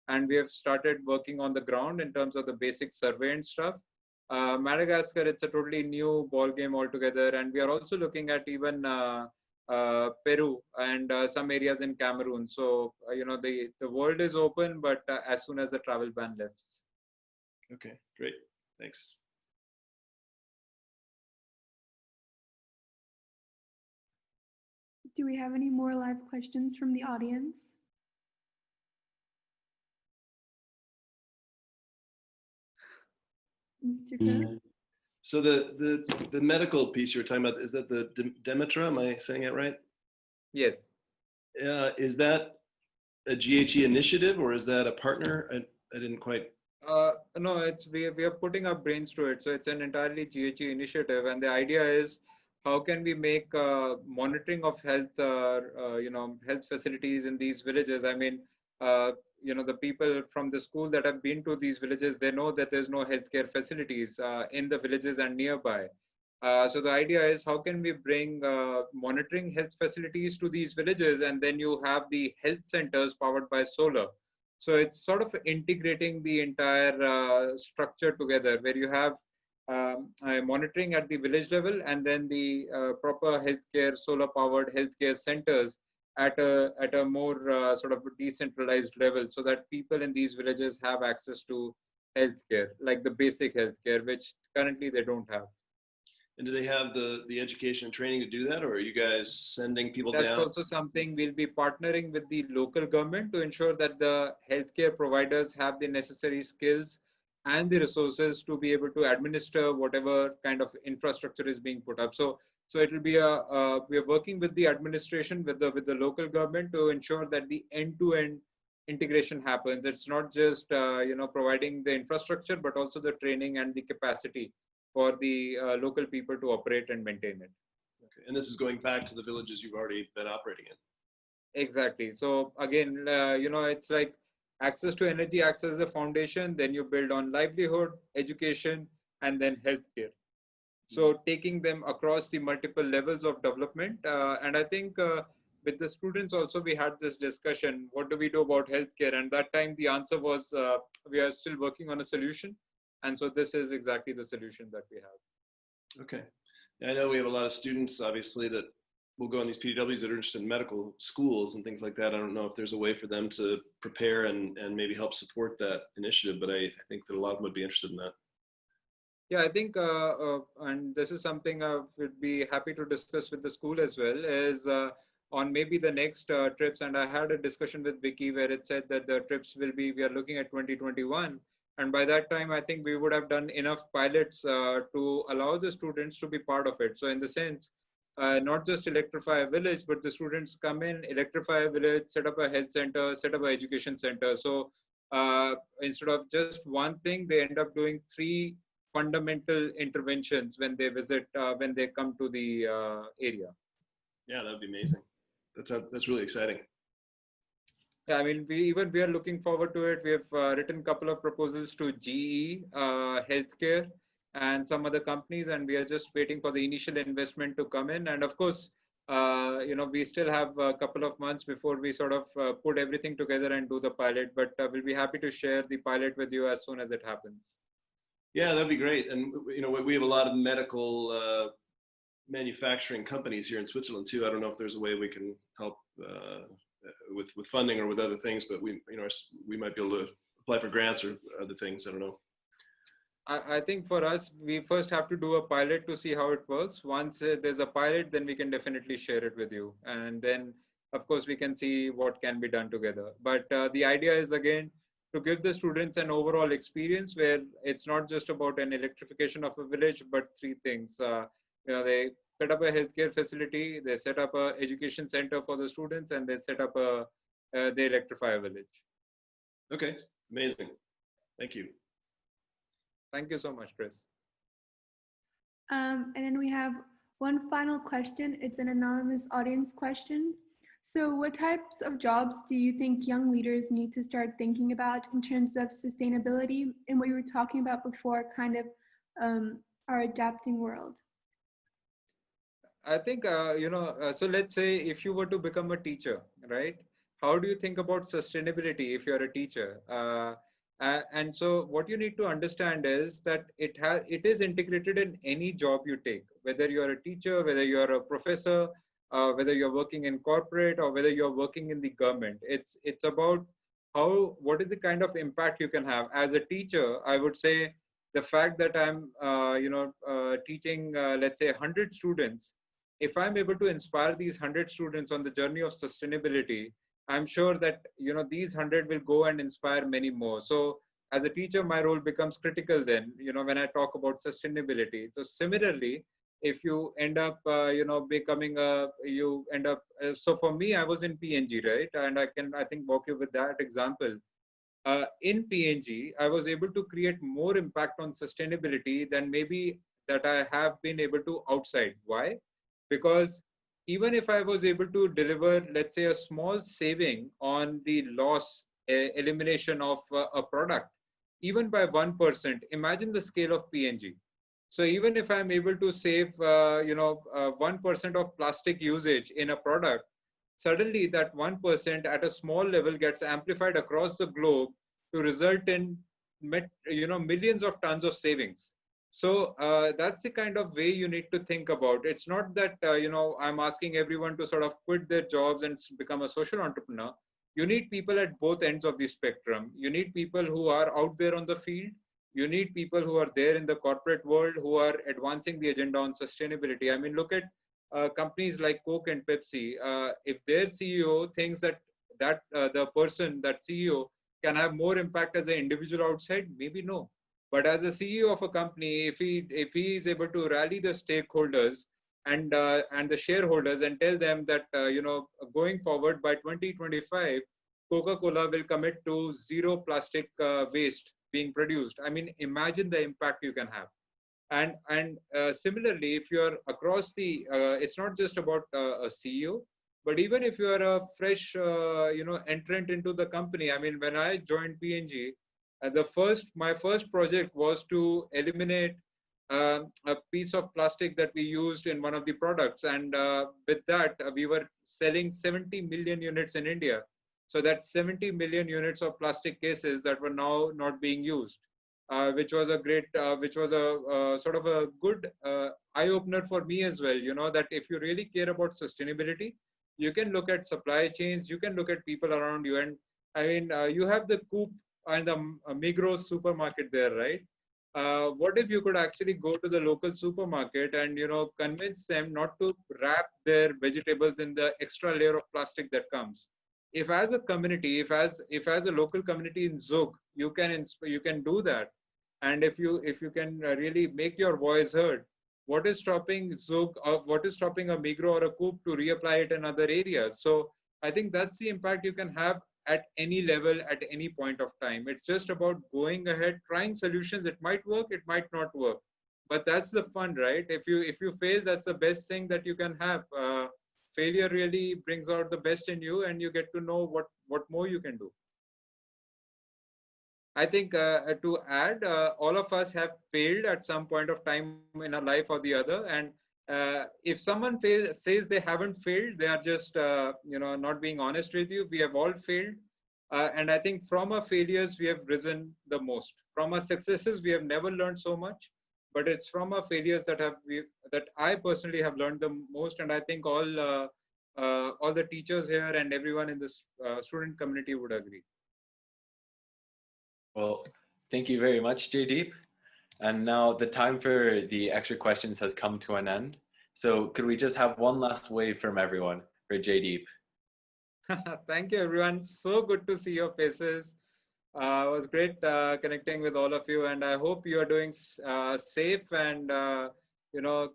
and we have started working on the ground in terms of the basic survey and stuff. Madagascar, it's a totally new ball game altogether, and we are also looking at even Peru and some areas in Cameroon. So the world is open, but as soon as the travel ban lifts. Okay, great, thanks. Do we have any more live questions from the audience? Mr. Cook? So the medical piece you were talking about, is that the Demetra? Am I saying it right? Yes. Is that a GHE initiative, or is that a partner? I didn't quite. No, we are putting our brains to it. So it's an entirely GHE initiative, and the idea is how can we make monitoring of health, health facilities in these villages. I mean, the people from the school that have been to these villages, they know that there's no healthcare facilities in the villages and nearby. So the idea is how can we bring monitoring health facilities to these villages, and then you have the health centers powered by solar. So it's sort of integrating the entire structure together, where you have monitoring at the village level, and then the proper healthcare, solar-powered healthcare centers at a more sort of decentralized level, so that people in these villages have access to healthcare, like the basic healthcare, which currently they don't have. And do they have the education and training to do that, or are you guys sending people That's down? also something we'll be partnering with the local government to ensure that the healthcare providers have the necessary skills and the resources to be able to administer whatever kind of infrastructure is being put up. So it will be we are working with the administration, with the local government, to ensure that the end-to-end integration happens. It's not just providing the infrastructure, but also the training and the capacity for the local people to operate and maintain it. Okay. And this is going back to the villages you've already been operating in. Exactly. So again, it's like access to energy acts as a foundation, then you build on livelihood, education, and then healthcare. So taking them across the multiple levels of development. And I think with the students also, we had this discussion, what do we do about healthcare? And that time the answer was, we are still working on a solution. And so this is exactly the solution that we have. Okay. Yeah, I know we have a lot of students, obviously, that will go on these PDWs that are interested in medical schools and things like that. I don't know if there's a way for them to prepare and maybe help support that initiative, but I think that a lot of them would be interested in that. Yeah, I think, and this is something I would be happy to discuss with the school as well, is on maybe the next trips. And I had a discussion with Vicky where it said that the trips will be, we are looking at 2021. And by that time, I think we would have done enough pilots to allow the students to be part of it. So in the sense, not just electrify a village, but the students come in, electrify a village, set up a health center, set up an education center. So instead of just one thing, they end up doing three fundamental interventions when they visit, when they come to the area. Yeah, that would be amazing. That's really exciting. Yeah, I mean, we are looking forward to it. We have written a couple of proposals to GE Healthcare and some other companies, and we are just waiting for the initial investment to come in. And of course, we still have a couple of months before we sort of put everything together and do the pilot. But we'll be happy to share the pilot with you as soon as it happens. Yeah, that'd be great. And we have a lot of medical manufacturing companies here in Switzerland too. I don't know if there's a way we can help with funding or with other things, but we might be able to apply for grants or other things. I don't know. I think for us, we first have to do a pilot to see how it works. Once there's a pilot, then we can definitely share it with you. And then, of course, we can see what can be done together. But the idea is, again, to give the students an overall experience where it's not just about an electrification of a village, but three things. They set up a healthcare facility, they set up an education center for the students, and they set up they electrify a village. Okay, amazing. Thank you. Thank you so much, Chris. And then we have one final question. It's an anonymous audience question. So what types of jobs do you think young leaders need to start thinking about in terms of sustainability and what you were talking about before, kind of our adapting world? I think, so let's say if you were to become a teacher, right? How do you think about sustainability if you're a teacher? And so what you need to understand is that it is integrated in any job you take, whether you're a teacher, whether you're a professor, whether you're working in corporate or whether you're working in the government. It's about what is the kind of impact you can have. As a teacher, I would say the fact that I'm, teaching, let's say 100 students, if I'm able to inspire these 100 students on the journey of sustainability, I'm sure that these 100 will go and inspire many more. So as a teacher, my role becomes critical then, when I talk about sustainability. So similarly, if you end up, becoming so for me, I was in PNG, right? And I think, walk you with that example. In PNG, I was able to create more impact on sustainability than maybe that I have been able to outside. Why? Because even if I was able to deliver, let's say, a small saving on the loss elimination of a product, even by 1%, imagine the scale of PNG. So even if I'm able to save, 1% of plastic usage in a product, suddenly that 1% at a small level gets amplified across the globe to result in, millions of tons of savings. So that's the kind of way you need to think about. It's not that, I'm asking everyone to sort of quit their jobs and become a social entrepreneur. You need people at both ends of the spectrum. You need people who are out there on the field. You need people who are there in the corporate world who are advancing the agenda on sustainability. I mean, look at companies like Coke and Pepsi. If their CEO thinks that the person, that CEO, can have more impact as an individual outside, maybe no. But as a CEO of a company, if he is able to rally the stakeholders and the shareholders and tell them that going forward by 2025, Coca-Cola will commit to zero plastic waste being produced. I mean, imagine the impact you can have. And similarly, if you're across the, it's not just about a CEO, but even if you are a fresh, entrant into the company. I mean, when I joined PNG, my first project was to eliminate a piece of plastic that we used in one of the products, and with that, we were selling 70 million units in India. So that's 70 million units of plastic cases that were now not being used, which was a sort of a good eye opener for me as well. You know that if you really care about sustainability, you can look at supply chains, you can look at people around you, and I mean, you have the Coop and the Migros supermarket there, right? What if you could actually go to the local supermarket and convince them not to wrap their vegetables in the extra layer of plastic that comes? If as a community, if as a local community in Zug, you can do that, and if you can really make your voice heard, what is stopping Zug, or what is stopping a Migros or a Coop to reapply it in other areas? So I think that's the impact you can have at any level, at any point of time. It's just about going ahead, trying solutions. It might work, it might not work, but that's the fun, right? If you fail, that's the best thing that you can have. Failure really brings out the best in you, and you get to know what more you can do. I think to add, all of us have failed at some point of time in our life or the other. And if someone says they haven't failed, they are just not being honest with you. We have all failed, and I think from our failures we have risen the most. From our successes we have never learned so much, but it's from our failures that I personally have learned the most. And I think all the teachers here and everyone in this student community would agree. Well, thank you very much, Jaideep. And now the time for the extra questions has come to an end. So could we just have one last wave from everyone for Jaideep? Thank you, everyone. So good to see your faces. It was great connecting with all of you, and I hope you are doing safe and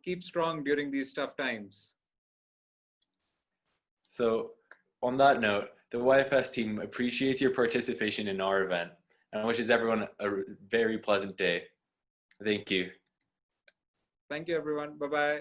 keep strong during these tough times. So on that note, the YFS team appreciates your participation in our event and wishes everyone a very pleasant day. Thank you. Thank you, everyone. Bye-bye.